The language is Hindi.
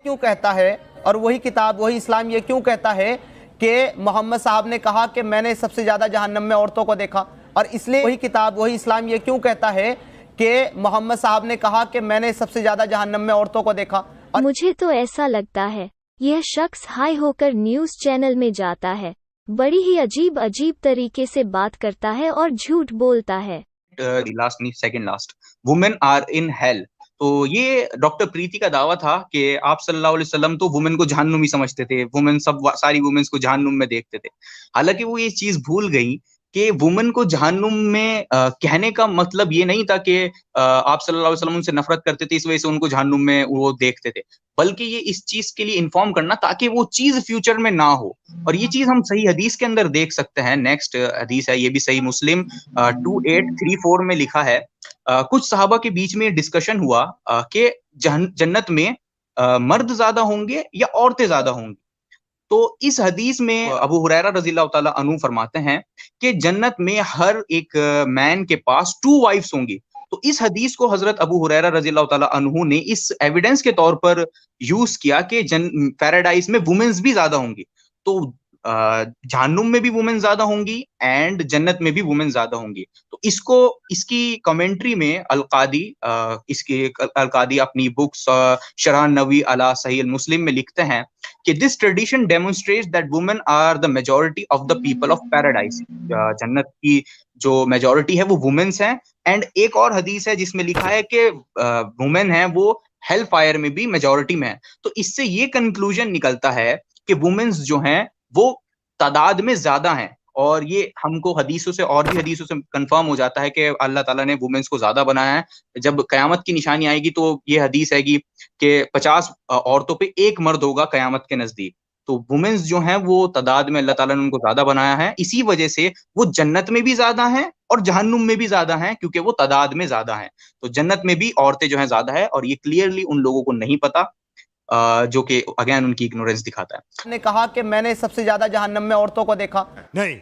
क्यों कहता है और वही किताब वही इस्लाम ये क्यों कहता है कि मोहम्मद साहब ने कहा कि मैंने सबसे ज्यादा जहन्नम में औरतों को देखा, और इसलिए वही किताब वही इस्लाम ये क्यों कहता है कि मोहम्मद साहब ने कहा कि मैंने सबसे ज्यादा जहन्नम में औरतों को देखा। और मुझे तो ऐसा लगता है यह शख्स हाई होकर न्यूज चैनल में जाता है, बड़ी ही अजीब अजीब तरीके से बात करता है और झूठ बोलता है। लास्ट नहीं second last, women are in hell. तो ये डॉक्टर प्रीति का दावा था कि आप सल्लल्लाहु अलैहि वसल्लम तो वुमेन को जहन्नुमी समझते थे, वुमेन सब सारी वुमेन्स को जहन्नुम में देखते थे। हालांकि वो ये चीज भूल गई कि वुमेन को जहन्नुम में कहने का मतलब ये नहीं था कि आप सल्लल्लाहु अलैहि वसल्लम उनसे नफरत करते थे इस वजह से उनको जहन्नुम में वो देखते थे, बल्कि ये इस चीज के लिए इन्फॉर्म करना ताकि वो चीज फ्यूचर में ना हो। और ये चीज हम सही हदीस के अंदर देख सकते हैं। नेक्स्ट हदीस है, ये भी सही मुस्लिम 2834 में लिखा है, कुछ सहाबा के बीच में डिस्कशन हुआ कि जन्नत में मर्द ज्यादा होंगे या औरतें ज्यादा होंगी। तो इस हदीस में अबू हुरैरा रज़ियल्लाहु ताला अन्हु फरमाते हैं कि जन्नत में हर एक मैन के पास 2 वाइफ्स होंगी। तो इस हदीस को हजरत अबू हुरैरा रज़ियल्लाहु ताला अन्हु ने इस एविडेंस के तौर पर यूज किया कि पैराडाइज में वुमेन्स भी ज्यादा होंगी। तो जहन्नुम में भी वुमेन ज्यादा होंगी एंड जन्नत में भी वुमेन ज्यादा होंगी। तो इसकी कमेंट्री में अल-कादी अपनी बुक्स शरह नवी अला सही मुस्लिम में लिखते हैं कि this tradition demonstrates that women are the majority of the people of paradise. जन्नत की जो मेजॉरिटी है वो वुमेन्स हैं। एंड एक और हदीस है जिसमें लिखा है कि वुमेन है वो हेल फायर में भी मेजॉरिटी में है। तो इससे ये कंक्लूजन निकलता है कि वुमेन्स जो हैं वो तादाद में ज्यादा हैं। और ये हमको हदीसों से और भी हदीसों से कंफर्म हो जाता है कि अल्लाह ताला ने वुमेन्स को ज्यादा बनाया है। जब कयामत की निशानी आएगी तो ये हदीस हैगी कि 50 औरतों पे एक मर्द होगा कयामत के नजदीक। तो वुमेन्स जो हैं वो तादाद में अल्लाह ताला ने उनको ज्यादा बनाया है, इसी वजह से वो जन्नत में भी ज्यादा हैं और जहन्नुम में भी ज्यादा हैं, क्योंकि वो तादाद में ज्यादा हैं। तो जन्नत में भी औरतें जो हैं ज्यादा है, और ये क्लियरली उन लोगों को नहीं पता, जो कि अगेन उनकी इग्नोरेंस दिखाता है। ने कहा कि मैंने सबसे ज्यादा जहन्नम में औरतों को देखा। नहीं